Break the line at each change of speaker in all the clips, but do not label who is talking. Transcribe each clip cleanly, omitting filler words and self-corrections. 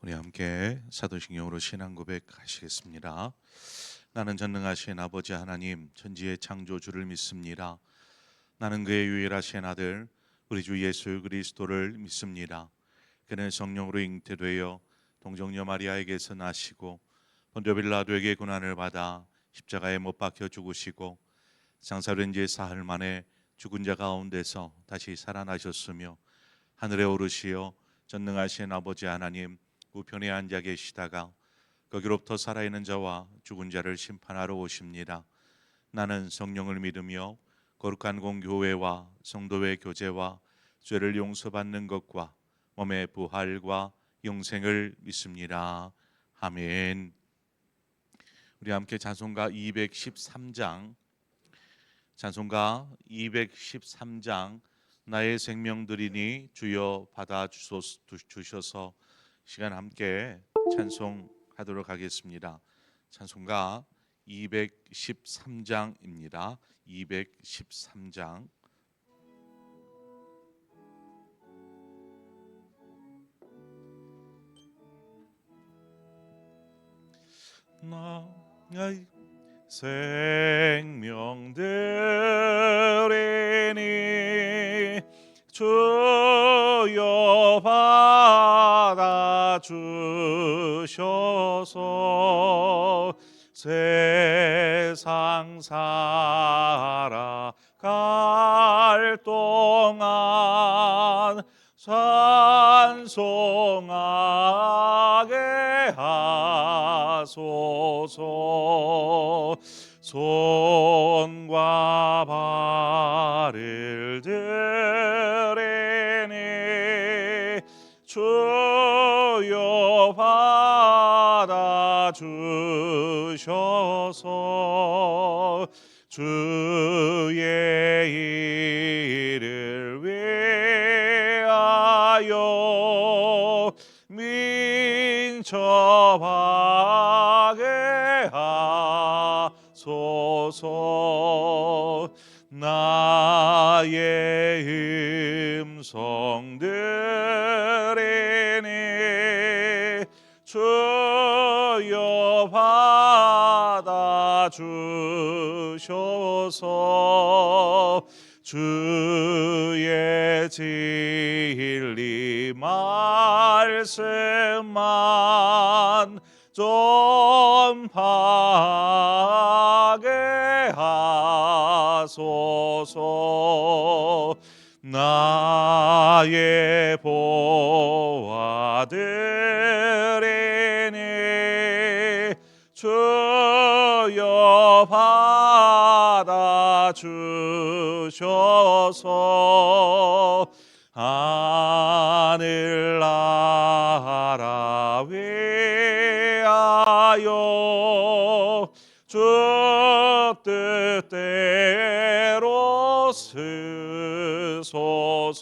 우리 함께 사도신경으로 신앙 고백하시겠습니다. 나는 전능하신 아버지 하나님 천지의 창조주를 믿습니다. 나는 그의 유일하신 아들 우리 주 예수 그리스도를 믿습니다. 그는 성령으로 잉태되어 동정녀 마리아에게서 나시고 본토 빌라도에게 고난을 받아 십자가에 못 박혀 죽으시고 장사된 지 사흘 만에 죽은 자 가운데서 다시 살아나셨으며 하늘에 오르시어 전능하신 아버지 하나님 우편에 앉아 계시다가 거기로부터 살아있는 자와 죽은 자를 심판하러 오십니다. 나는 성령을 믿으며 거룩한 공교회와 성도의 교제와 죄를 용서받는 것과 몸의 부활과 영생을 믿습니다. 아멘. 우리 함께 찬송가 213장 나의 생명들이니 주여 받아 주셔서 시간 함께 찬송하도록 하겠습니다. 찬송가 213장입니다. 213장. 나의 생명들이니 주여 받아 주셔서 세상 살아갈 동안 찬송하게 하소서. 손과 발을 들이니 주여 받아 주셔서 주의 일을 위하여 민첩하게 하소서. 나의 음성 들으니 주여 받아 주셔서 주의 진리 말씀만 전파하게 하소서. 나의 보아들이니 주여 받아 주셔서 하늘나라 위하여 주 뜻대로 쓰소서.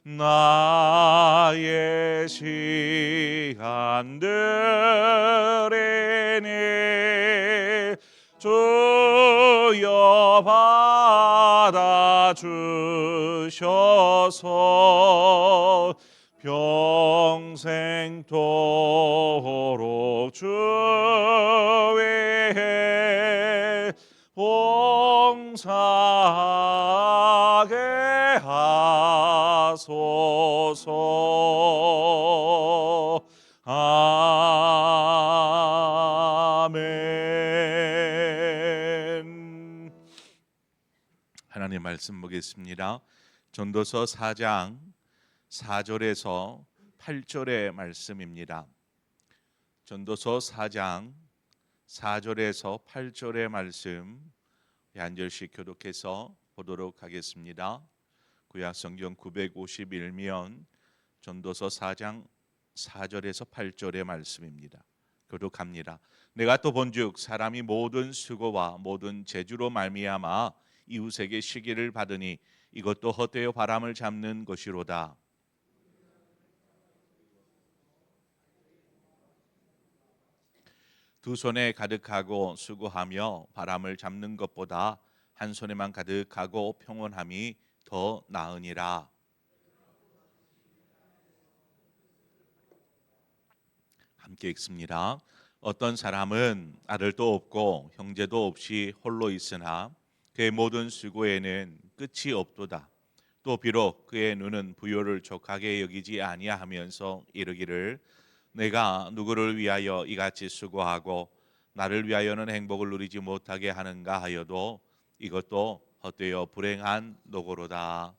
나의 시간들이니 주여 받아 주셔서 평생토록 주 위에 봉사하게 하소서. 아멘. 하나님 말씀 보겠습니다. 전도서 4장 4절에서 8절의 말씀입니다. 전도서 4장 4절에서 8절의 말씀 한 절씩 교독해서 보도록 하겠습니다. 구약 성경 951면 전도서 4장 4절에서 8절의 말씀입니다. 교독합니다. 내가 또 본즉 사람이 모든 수고와 모든 재주로 말미암아 이웃에게 시기를 받으니 이것도 헛되어 바람을 잡는 것이로다. 두 손에 가득하고 수고하며 바람을 잡는 것보다 한 손에만 가득하고 평온함이 더 나으니라. 함께 읽습니다. 어떤 사람은 아들도 없고 형제도 없이 홀로 있으나 그의 모든 수고에는 끝이 없도다. 또 비록 그의 눈은 부요를 족하게 여기지 아니하면서 이르기를 내가 누구를 위하여 이같이 수고하고 나를 위하여는 행복을 누리지 못하게 하는가 하여도 이것도 헛되어 불행한 노고로다.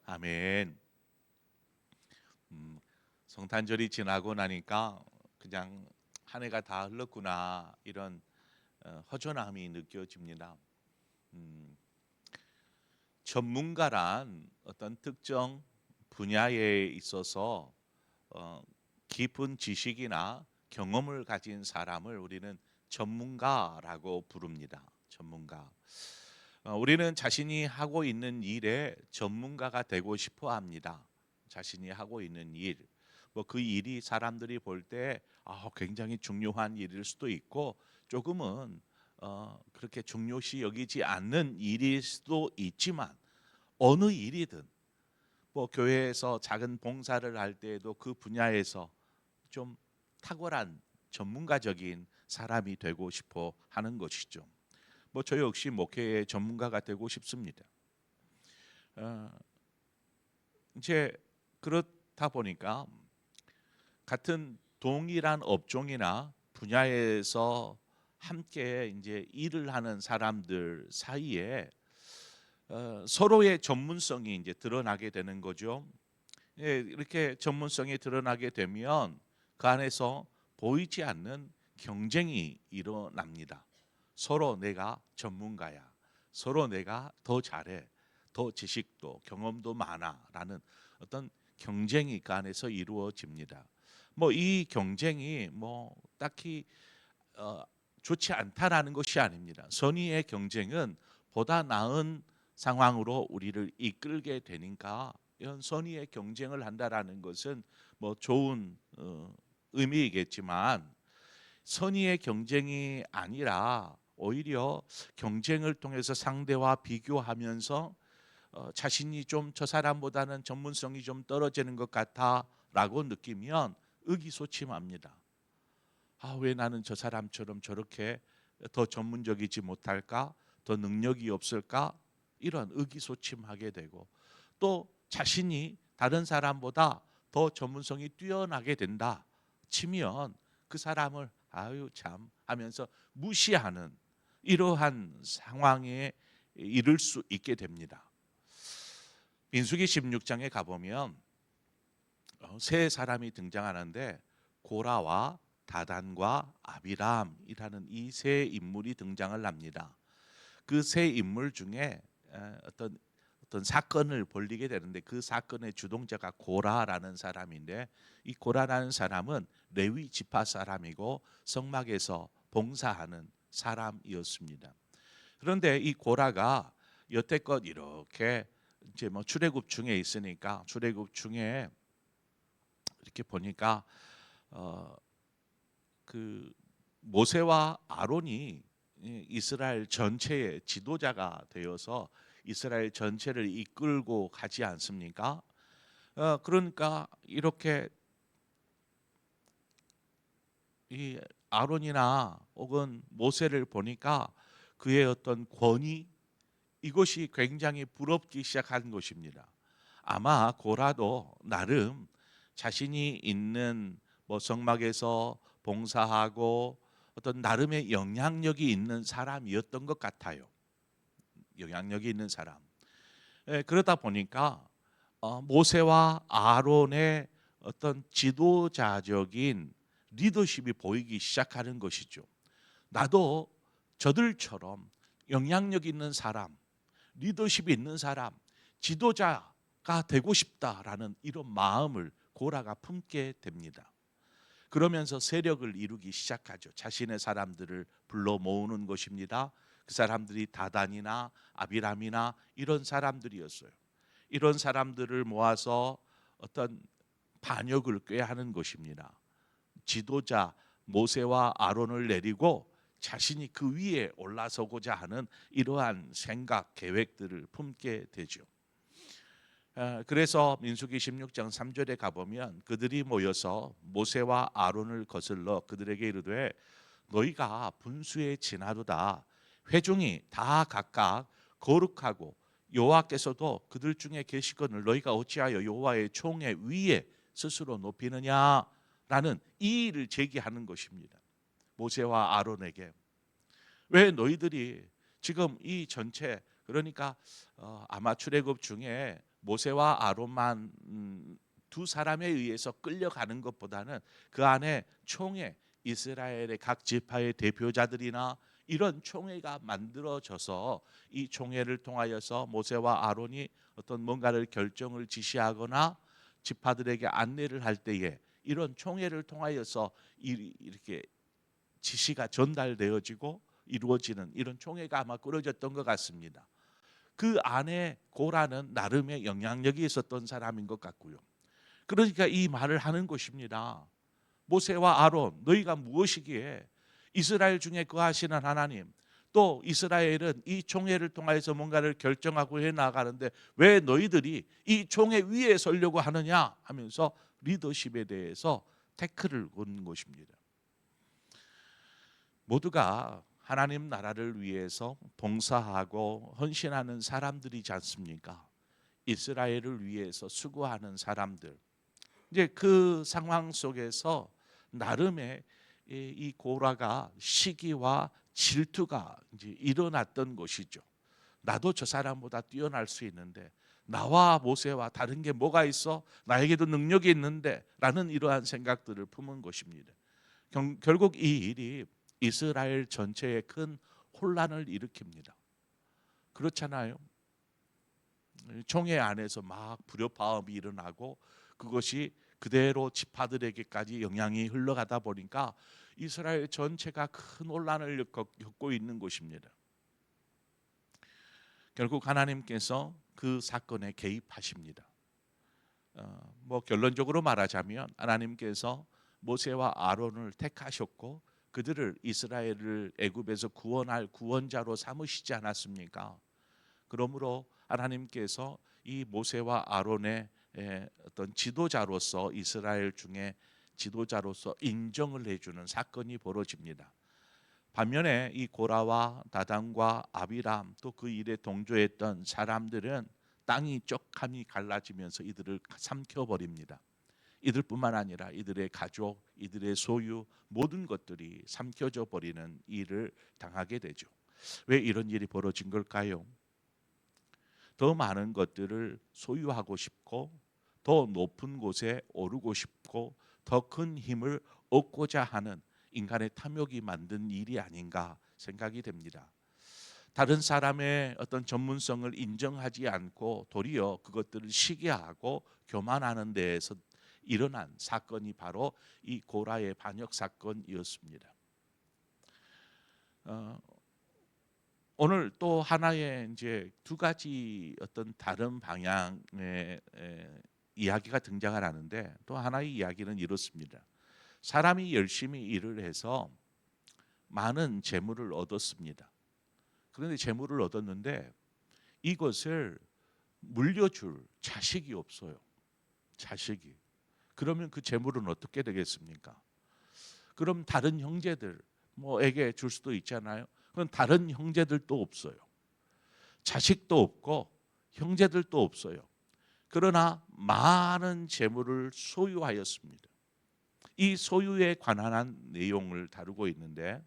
아멘. 성탄절이 지나고 나니까 그냥 한 해가 다 흘렀구나 이런 허전함이 느껴집니다. 전문가란 어떤 특정 분야에 있어서 깊은 지식이나 경험을 가진 사람을 우리는 전문가라고 부릅니다. 전문가. 우리는 자신이 하고 있는 일에 전문가가 되고 싶어 합니다. 자신이 하고 있는 일, 뭐 그 일이 사람들이 볼 때 굉장히 중요한 일일 수도 있고 조금은 그렇게 중요시 여기지 않는 일일 수도 있지만 어느 일이든 뭐 교회에서 작은 봉사를 할 때에도 그 분야에서 좀 탁월한 전문가적인 사람이 되고 싶어 하는 것이죠. 뭐 저 역시 목회의 전문가가 되고 싶습니다. 이제 그렇다 보니까 같은 동일한 업종이나 분야에서 함께 이제 일을 하는 사람들 사이에 서로의 전문성이 이제 드러나게 되는 거죠. 예, 이렇게 전문성이 드러나게 되면 그 안에서 보이지 않는 경쟁이 일어납니다. 서로 내가 전문가야. 서로 내가 더 잘해. 더 지식도 경험도 많아라는 어떤 경쟁이 그 안에서 이루어집니다. 뭐 이 경쟁이 뭐 딱히 어, 좋지 않다라는 것이 아닙니다. 선의의 경쟁은 보다 나은 상황으로 우리를 이끌게 되니까 이런 선의의 경쟁을 한다라는 것은 뭐 좋은 의미이겠지만 선의의 경쟁이 아니라 오히려 경쟁을 통해서 상대와 비교하면서 자신이 좀 저 사람보다는 전문성이 좀 떨어지는 것 같아라고 느끼면 의기소침합니다. 왜 나는 저 사람처럼 저렇게 더 전문적이지 못할까? 더 능력이 없을까? 이런 의기소침하게 되고 또 자신이 다른 사람보다 더 전문성이 뛰어나게 된다 치면 그 사람을 아유 참 하면서 무시하는 이러한 상황에 이를 수 있게 됩니다. 민수기 16장에 가보면 세 사람이 등장하는데 고라와 다단과 아비람이라는 이 세 인물이 등장을 합니다. 그 세 인물 중에 어떤 사건을 벌이게 되는데 그 사건의 주동자가 고라라는 사람인데 이 고라라는 사람은 레위 지파 사람이고 성막에서 봉사하는 사람이었습니다. 그런데 이 고라가 여태껏 이렇게 이제 뭐 출애굽 중에 있으니까 출애굽 중에 이렇게 보니까 그 모세와 아론이 이스라엘 전체의 지도자가 되어서 이스라엘 전체를 이끌고 가지 않습니까? 그러니까 이렇게 이 아론이나 혹은 모세를 보니까 그의 어떤 권위 이것이 굉장히 부럽기 시작한 것입니다. 아마 고라도 나름 자신이 있는 뭐 성막에서 봉사하고 어떤 나름의 영향력이 있는 사람이었던 것 같아요. 영향력이 있는 사람. 그러다 보니까 모세와 아론의 어떤 지도자적인 리더십이 보이기 시작하는 것이죠. 나도 저들처럼 영향력 있는 사람, 리더십이 있는 사람, 지도자가 되고 싶다라는 이런 마음을 고라가 품게 됩니다. 그러면서 세력을 이루기 시작하죠. 자신의 사람들을 불러 모으는 것입니다. 그 사람들이 다단이나 아비람이나 이런 사람들이었어요. 이런 사람들을 모아서 어떤 반역을 꾀하는 것입니다. 지도자 모세와 아론을 내리고 자신이 그 위에 올라서고자 하는 이러한 생각, 계획들을 품게 되죠. 그래서 민수기 16장 3절에 가보면 그들이 모여서 모세와 아론을 거슬러 그들에게 이르되 너희가 분수에 지나도다. 회중이 다 각각 거룩하고 여호와께서도 그들 중에 계시거늘 너희가 어찌하여 여호와의 총회 위에 스스로 높이느냐라는 이의를 제기하는 것입니다. 모세와 아론에게 왜 너희들이 지금 이 전체 그러니까 아마 출애굽 중에 모세와 아론만 두 사람에 의해서 끌려가는 것보다는 그 안에 총회 이스라엘의 각 지파의 대표자들이나 이런 총회가 만들어져서 이 총회를 통하여서 모세와 아론이 어떤 뭔가를 결정을 지시하거나 지파들에게 안내를 할 때에 이런 총회를 통하여서 이렇게 지시가 전달되어지고 이루어지는 이런 총회가 아마 꾸려졌던 것 같습니다. 그 안에 고라는 나름의 영향력이 있었던 사람인 것 같고요. 그러니까 이 말을 하는 것입니다. 모세와 아론 너희가 무엇이기에 이스라엘 중에 거하시는 하나님 또 이스라엘은 이 총회를 통해서 뭔가를 결정하고 해나가는데 왜 너희들이 이 총회 위에 서려고 하느냐 하면서 리더십에 대해서 태클을 건 것입니다. 모두가 하나님 나라를 위해서 봉사하고 헌신하는 사람들이지 않습니까? 이스라엘을 위해서 수고하는 사람들. 이제 그 상황 속에서 나름의 이 고라가 시기와 질투가 이제 일어났던 것이죠. 나도 저 사람보다 뛰어날 수 있는데 나와 모세와 다른 게 뭐가 있어? 나에게도 능력이 있는데 라는 이러한 생각들을 품은 것입니다. 결국 이 일이 이스라엘 전체에 큰 혼란을 일으킵니다. 그렇잖아요. 총회 안에서 막 불협화음이 일어나고 그것이 그대로 지파들에게까지 영향이 흘러가다 보니까 이스라엘 전체가 큰 혼란을 겪고 있는 것입니다. 결국 하나님께서 그 사건에 개입하십니다. 결론적으로 말하자면 하나님께서 모세와 아론을 택하셨고 그들을 이스라엘을 애굽에서 구원할 구원자로 삼으시지 않았습니까? 그러므로 하나님께서 이 모세와 아론의 어떤 지도자로서 이스라엘 중에 지도자로서 인정을 해주는 사건이 벌어집니다. 반면에 이 고라와 다단과 아비람 또 그 일에 동조했던 사람들은 땅이 쪽함이 갈라지면서 이들을 삼켜버립니다. 이들뿐만 아니라 이들의 가족, 이들의 소유 모든 것들이 삼켜져 버리는 일을 당하게 되죠. 왜 이런 일이 벌어진 걸까요? 더 많은 것들을 소유하고 싶고 더 높은 곳에 오르고 싶고 더 큰 힘을 얻고자 하는 인간의 탐욕이 만든 일이 아닌가 생각이 됩니다. 다른 사람의 어떤 전문성을 인정하지 않고 도리어 그것들을 시기하고 교만하는 데에서 일어난 사건이 바로 이 고라의 반역 사건이었습니다. 오늘 또 하나의 이제 두 가지 어떤 다른 방향의 이야기가 등장을 하는데 또 하나의 이야기는 이렇습니다. 사람이 열심히 일을 해서 많은 재물을 얻었습니다. 그런데 재물을 얻었는데 이것을 물려줄 자식이 없어요. 자식이. 그러면 그 재물은 어떻게 되겠습니까? 그럼 다른 형제들에게 줄 수도 있잖아요. 그럼 다른 형제들도 없어요. 자식도 없고 형제들도 없어요. 그러나 많은 재물을 소유하였습니다. 이 소유에 관한 내용을 다루고 있는데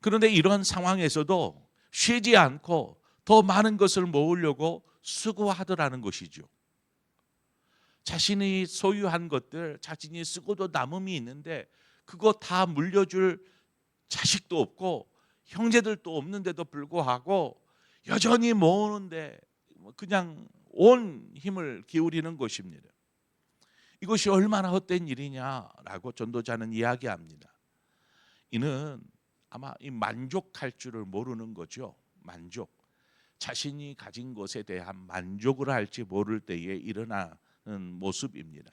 그런데 이런 상황에서도 쉬지 않고 더 많은 것을 모으려고 수고하더라는 것이죠. 자신이 소유한 것들, 자신이 쓰고도 남음이 있는데 그거 다 물려줄 자식도 없고 형제들도 없는데도 불구하고 여전히 모으는데 그냥 온 힘을 기울이는 것입니다. 이것이 얼마나 헛된 일이냐라고 전도자는 이야기합니다. 이는 아마 이 만족할 줄을 모르는 거죠. 만족. 자신이 가진 것에 대한 만족을 할지 모를 때에 일어나는 모습입니다.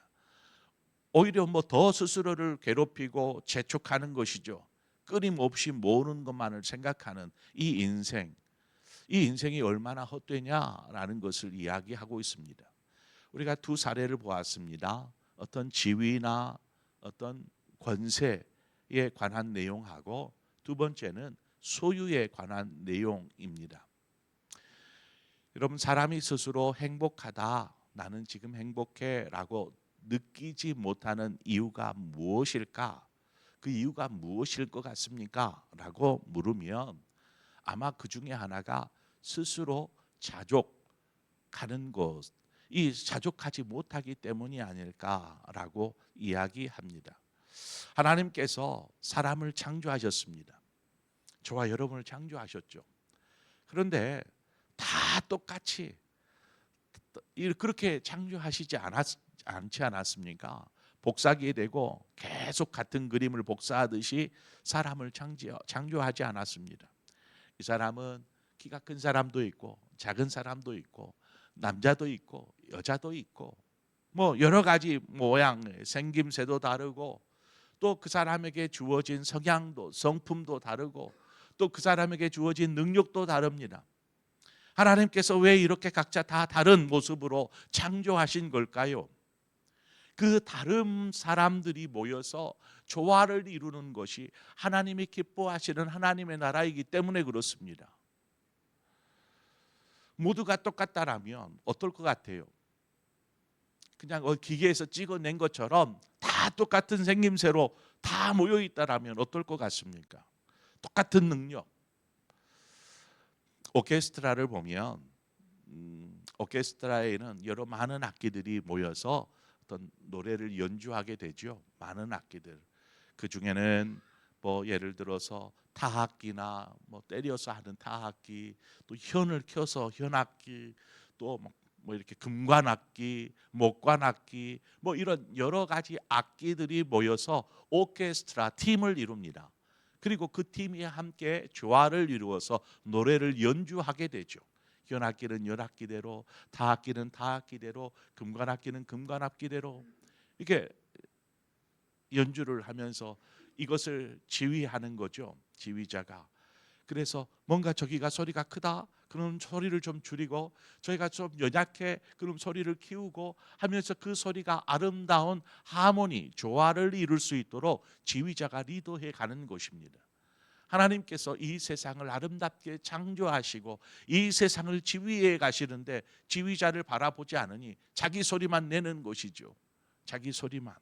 오히려 더 스스로를 괴롭히고 재촉하는 것이죠. 끊임없이 모으는 것만을 생각하는 이 인생. 이 인생이 얼마나 헛되냐라는 것을 이야기하고 있습니다. 우리가 두 사례를 보았습니다. 어떤 지위나 어떤 권세에 관한 내용하고 두 번째는 소유에 관한 내용입니다. 여러분, 사람이 스스로 행복하다, 나는 지금 행복해라고 느끼지 못하는 이유가 무엇일까? 그 이유가 무엇일 것 같습니까? 라고 물으면 아마 그 중에 하나가 스스로 자족하는 것, 이 자족하지 못하기 때문이 아닐까라고 이야기합니다. 하나님께서 사람을 창조하셨습니다. 저와 여러분을 창조하셨죠. 그런데 다 똑같이 그렇게 창조하시지 않지 않았습니까? 복사기에 대고 계속 같은 그림을 복사하듯이 사람을 창조하지 않았습니다. 이 사람은 키가 큰 사람도 있고 작은 사람도 있고 남자도 있고 여자도 있고 뭐 여러 가지 모양, 생김새도 다르고 또 그 사람에게 주어진 성향도 성품도 다르고 또 그 사람에게 주어진 능력도 다릅니다. 하나님께서 왜 이렇게 각자 다 다른 모습으로 창조하신 걸까요? 그 다른 사람들이 모여서 조화를 이루는 것이 하나님이 기뻐하시는 하나님의 나라이기 때문에 그렇습니다. 모두가 똑같다라면 어떨 것 같아요? 그냥 기계에서 찍어낸 것처럼 다 똑같은 생김새로 다 모여 있다라면 어떨 것 같습니까? 똑같은 능력. 오케스트라를 보면 오케스트라에는 여러 많은 악기들이 모여서 어떤 노래를 연주하게 되죠. 많은 악기들. 그 중에는 뭐 예를 들어서 타악기나 뭐 때려서 하는 타악기, 또 현을 켜서 현악기, 또 뭐 이렇게 금관악기, 목관악기, 뭐 이런 여러 가지 악기들이 모여서 오케스트라 팀을 이룹니다. 그리고 그 팀이 함께 조화를 이루어서 노래를 연주하게 되죠. 현악기는 현악기대로, 타악기는 타악기대로, 금관악기는 금관악기대로 이렇게 연주를 하면서 이것을 지휘하는 거죠. 지휘자가. 그래서 뭔가 저기가 소리가 크다, 그럼 소리를 좀 줄이고, 저희가 좀 연약해, 그럼 소리를 키우고 하면서 그 소리가 아름다운 하모니, 조화를 이룰 수 있도록 지휘자가 리더해 가는 것입니다. 하나님께서 이 세상을 아름답게 창조하시고 이 세상을 지휘해 가시는데 지휘자를 바라보지 않으니 자기 소리만 내는 것이죠. 자기 소리만.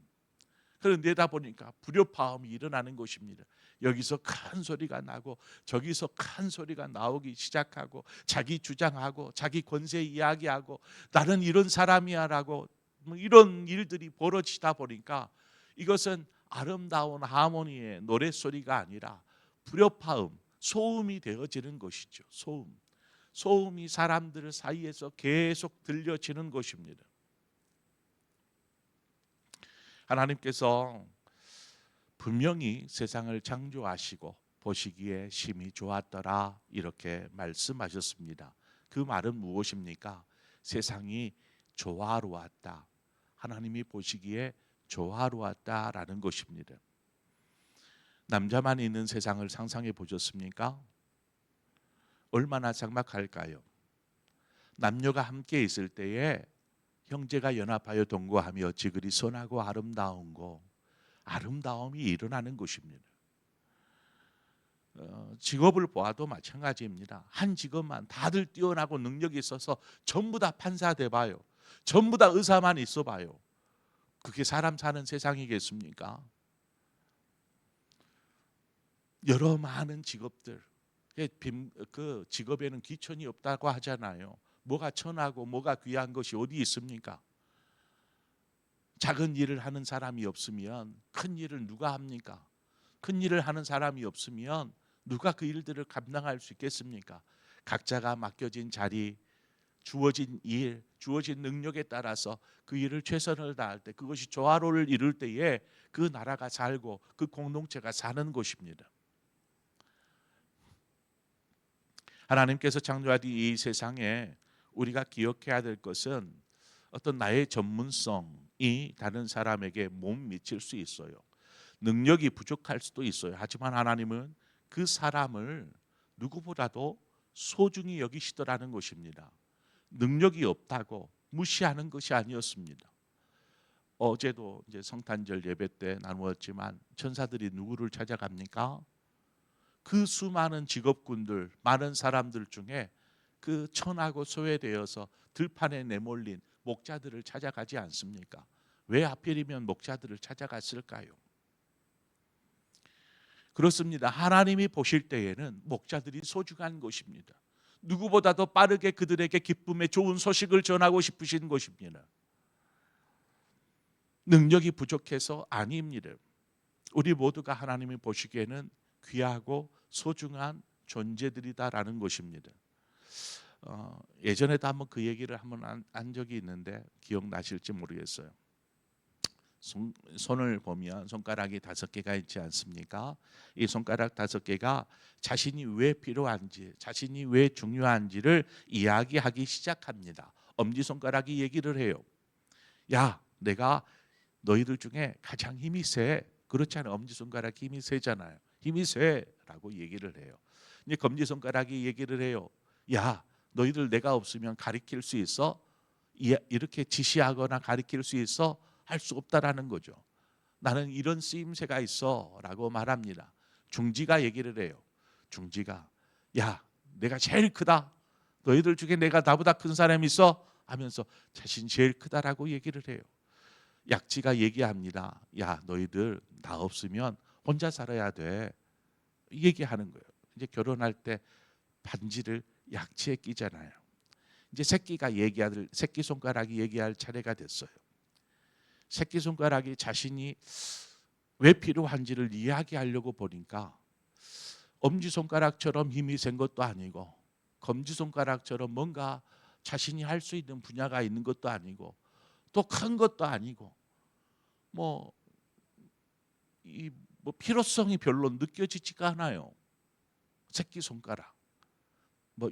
그런데 내다 보니까 불협화음이 일어나는 것입니다. 여기서 큰 소리가 나고 저기서 큰 소리가 나오기 시작하고 자기 주장하고 자기 권세 이야기하고 나는 이런 사람이야라고 뭐 이런 일들이 벌어지다 보니까 이것은 아름다운 하모니의 노랫소리가 아니라 불협화음, 소음이 되어지는 것이죠. 소음. 소음이 사람들 사이에서 계속 들려지는 것입니다. 하나님께서 분명히 세상을 창조하시고 보시기에 심히 좋았더라 이렇게 말씀하셨습니다. 그 말은 무엇입니까? 세상이 조화로웠다. 하나님이 보시기에 조화로웠다라는 것입니다. 남자만 있는 세상을 상상해 보셨습니까? 얼마나 삭막할까요? 남녀가 함께 있을 때에 형제가 연합하여 동거하며 지그리 선하고 아름다운 거, 아름다움이 일어나는 것입니다. 직업을 보아도 마찬가지입니다. 한 직업만 다들 뛰어나고 능력이 있어서 전부 다 판사 돼봐요. 전부 다 의사만 있어봐요. 그게 사람 사는 세상이겠습니까? 여러 많은 직업들, 그 직업에는 귀천이 없다고 하잖아요. 뭐가 천하고 뭐가 귀한 것이 어디 있습니까? 작은 일을 하는 사람이 없으면 큰 일을 누가 합니까? 큰 일을 하는 사람이 없으면 누가 그 일들을 감당할 수 있겠습니까? 각자가 맡겨진 자리, 주어진 일, 주어진 능력에 따라서 그 일을 최선을 다할 때 그것이 조화로를 이룰 때에 그 나라가 살고 그 공동체가 사는 것입니다. 하나님께서 창조하신 이 세상에 우리가 기억해야 될 것은 어떤 나의 전문성이 다른 사람에게 못 미칠 수 있어요. 능력이 부족할 수도 있어요. 하지만 하나님은 그 사람을 누구보다도 소중히 여기시더라는 것입니다. 능력이 없다고 무시하는 것이 아니었습니다. 어제도 이제 성탄절 예배 때 나누었지만 천사들이 누구를 찾아갑니까? 그 수많은 직업군들, 많은 사람들 중에 그 천하고 소외되어서 들판에 내몰린 목자들을 찾아가지 않습니까? 왜 하필이면 목자들을 찾아갔을까요? 그렇습니다. 하나님이 보실 때에는 목자들이 소중한 것입니다. 누구보다도 빠르게 그들에게 기쁨의 좋은 소식을 전하고 싶으신 것입니다. 능력이 부족해서 아닙니다. 우리 모두가 하나님이 보시기에는 귀하고 소중한 존재들이다라는 것입니다. 예전에도 한번 그 얘기를 한번 한 적이 있는데 기억나실지 모르겠어요. 손을 보면 손가락이 5개가 있지 않습니까? 이 손가락 5개가 자신이 왜 필요한지, 자신이 왜 중요한지를 이야기하기 시작합니다. 엄지손가락이 얘기를 해요. 야, 내가 너희들 중에 가장 힘이 세. 그렇잖아요. 엄지손가락 힘이 세잖아요. 힘이 세라고 얘기를 해요. 이제 검지손가락이 얘기를 해요. 야, 너희들 내가 없으면 가리킬 수 있어? 이렇게 지시하거나 가리킬 수 있어? 할 수 없다라는 거죠. 나는 이런 쓰임새가 있어 라고 말합니다. 중지가 얘기를 해요. 중지가 야, 내가 제일 크다. 너희들 중에 내가 나보다 큰 사람이 있어? 하면서 자신 제일 크다라고 얘기를 해요. 약지가 얘기합니다. 야, 너희들 나 없으면 혼자 살아야 돼. 얘기하는 거예요. 이제 결혼할 때 반지를 약지에 끼잖아요. 이제 새끼손가락이 얘기할 차례가 됐어요. 새끼손가락이 자신이 왜 필요한지를 이야기하려고 보니까 엄지손가락처럼 힘이 센 것도 아니고 검지손가락처럼 뭔가 자신이 할 수 있는 분야가 있는 것도 아니고 또 큰 것도 아니고 뭐 필요성이 별로 느껴지지가 않아요. 새끼손가락.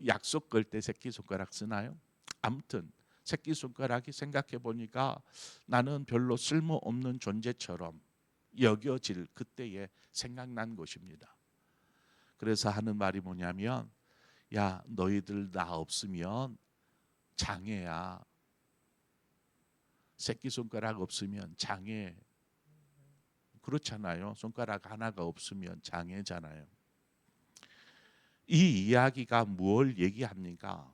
약속 걸 때 새끼손가락 쓰나요? 아무튼 새끼손가락이 생각해 보니까 나는 별로 쓸모없는 존재처럼 여겨질 그때에 생각난 것입니다. 그래서 하는 말이 뭐냐면 야, 너희들 나 없으면 장애야. 새끼손가락 없으면 장애. 그렇잖아요. 손가락 하나가 없으면 장애잖아요. 이 이야기가 뭘 얘기합니까?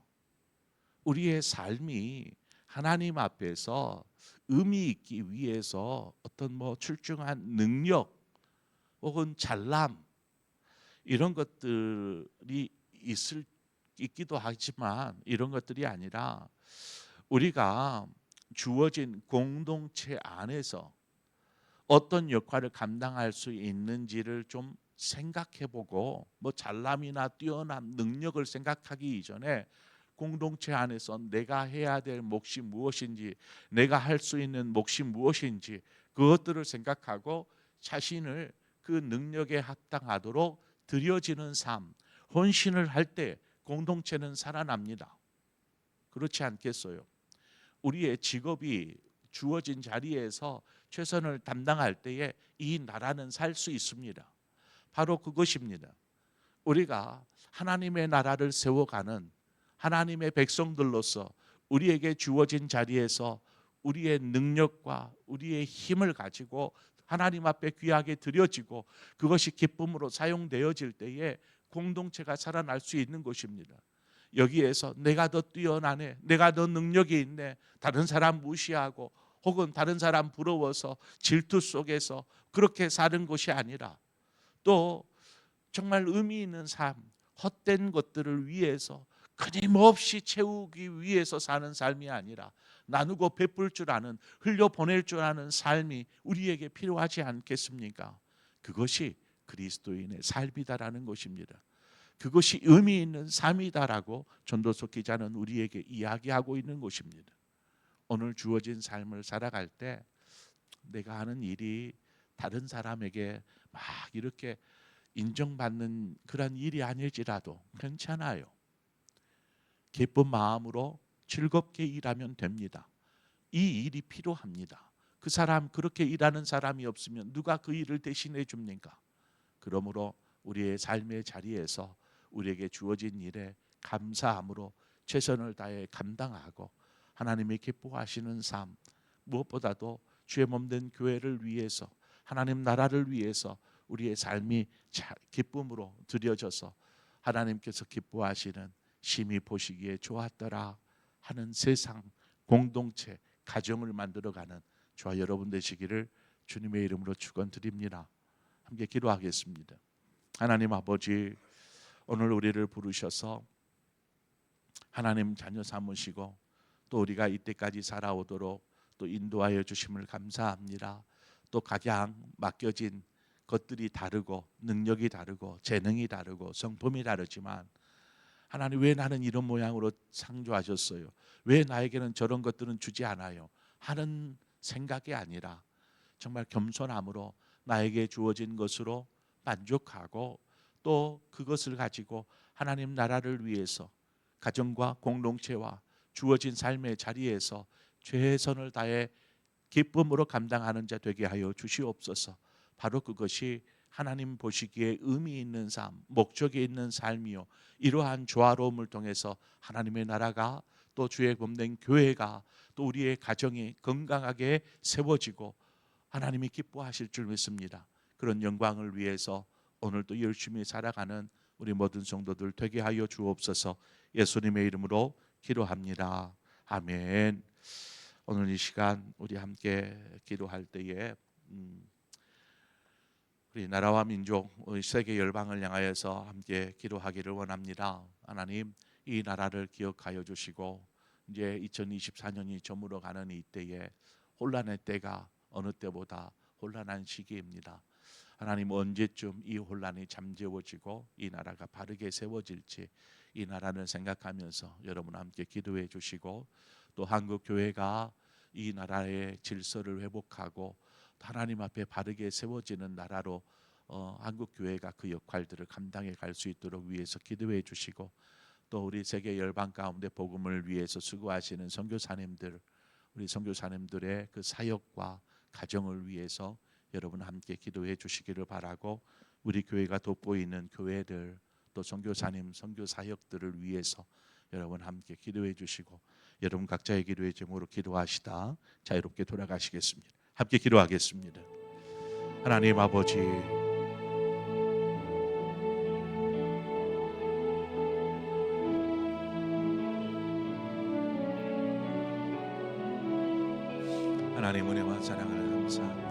우리의 삶이 하나님 앞에서 의미 있기 위해서 어떤 출중한 능력 혹은 잘남 이런 것들이 있기도 하지만 이런 것들이 아니라 우리가 주어진 공동체 안에서 어떤 역할을 감당할 수 있는지를 좀 생각해보고 잘남이나 뛰어난 능력을 생각하기 이전에 공동체 안에서 내가 해야 될 몫이 무엇인지, 내가 할 수 있는 몫이 무엇인지 그것들을 생각하고 자신을 그 능력에 합당하도록 드려지는 삶, 헌신을 할 때 공동체는 살아납니다. 그렇지 않겠어요? 우리의 직업이 주어진 자리에서 최선을 담당할 때에 이 나라는 살 수 있습니다. 바로 그것입니다. 우리가 하나님의 나라를 세워가는 하나님의 백성들로서 우리에게 주어진 자리에서 우리의 능력과 우리의 힘을 가지고 하나님 앞에 귀하게 드려지고 그것이 기쁨으로 사용되어질 때에 공동체가 살아날 수 있는 것입니다. 여기에서 내가 더 뛰어나네, 내가 더 능력이 있네, 다른 사람 무시하고 혹은 다른 사람 부러워서 질투 속에서 그렇게 사는 것이 아니라 또 정말 의미 있는 삶, 헛된 것들을 위해서 끊임없이 채우기 위해서 사는 삶이 아니라 나누고 베풀 줄 아는, 흘려보낼 줄 아는 삶이 우리에게 필요하지 않겠습니까? 그것이 그리스도인의 삶이다라는 것입니다. 그것이 의미 있는 삶이다라고 전도서 기자는 우리에게 이야기하고 있는 것입니다. 오늘 주어진 삶을 살아갈 때 내가 하는 일이 다른 사람에게 막 이렇게 인정받는 그런 일이 아닐지라도 괜찮아요. 기쁜 마음으로 즐겁게 일하면 됩니다. 이 일이 필요합니다. 그 사람 그렇게 일하는 사람이 없으면 누가 그 일을 대신해 줍니까? 그러므로 우리의 삶의 자리에서 우리에게 주어진 일에
감사함으로 최선을 다해 감당하고 하나님이 기뻐하시는 삶, 무엇보다도 주의 몸된 교회를 위해서, 하나님 나라를 위해서 우리의 삶이 기쁨으로 드려져서 하나님께서 기뻐하시는, 심히 보시기에 좋았더라 하는 세상, 공동체, 가정을 만들어가는 저와 여러분 되시기를 주님의 이름으로 축원드립니다. 함께 기도하겠습니다. 하나님 아버지, 오늘 우리를 부르셔서 하나님 자녀 삼으시고 또 우리가 이때까지 살아오도록 또 인도하여 주심을 감사합니다. 또 각양 맡겨진 것들이 다르고 능력이 다르고 재능이 다르고 성품이 다르지만 하나님, 왜 나는 이런 모양으로 창조하셨어요? 왜 나에게는 저런 것들은 주지 않아요? 하는 생각이 아니라 정말 겸손함으로 나에게 주어진 것으로 만족하고 또 그것을 가지고 하나님 나라를 위해서 가정과 공동체와 주어진 삶의 자리에서 최선을 다해 기쁨으로 감당하는 자 되게 하여 주시옵소서. 바로 그것이 하나님 보시기에 의미 있는 삶, 목적이 있는 삶이요, 이러한 조화로움을 통해서 하나님의 나라가 또 주의 몸된 교회가 또 우리의 가정이 건강하게 세워지고 하나님이 기뻐하실 줄 믿습니다. 그런 영광을 위해서 오늘도 열심히 살아가는 우리 모든 성도들 되게 하여 주옵소서. 예수님의 이름으로 기도합니다. 아멘. 오늘 이 시간 우리 함께 기도할 때에 우리 나라와 민족, 우리 세계 열방을 향하여서 함께 기도하기를 원합니다. 하나님, 이 나라를 기억하여 주시고 이제 2024년이 저물어가는 이때에 혼란의 때가 어느 때보다 혼란한 시기입니다. 하나님, 언제쯤 이 혼란이 잠재워지고 이 나라가 바르게 세워질지 이 나라를 생각하면서 여러분 함께 기도해 주시고 또 한국 교회가 이 나라의 질서를 회복하고 하나님 앞에 바르게 세워지는 나라로 한국 교회가 그 역할들을 감당해 갈 수 있도록 위해서 기도해 주시고 또 우리 세계 열방 가운데 복음을 위해서 수고하시는 선교사님들, 우리 선교사님들의 그 사역과 가정을 위해서 여러분 함께 기도해 주시기를 바라고 우리 교회가 돋보이는 교회들 또 선교사님, 선교 사역들을 위해서 여러분 함께 기도해 주시고 여러분 각자의 기도의 제목으로 기도하시다 자유롭게 돌아가시겠습니다. 함께 기도하겠습니다. 하나님 아버지, 하나님 은혜와 사랑을 감사합니다.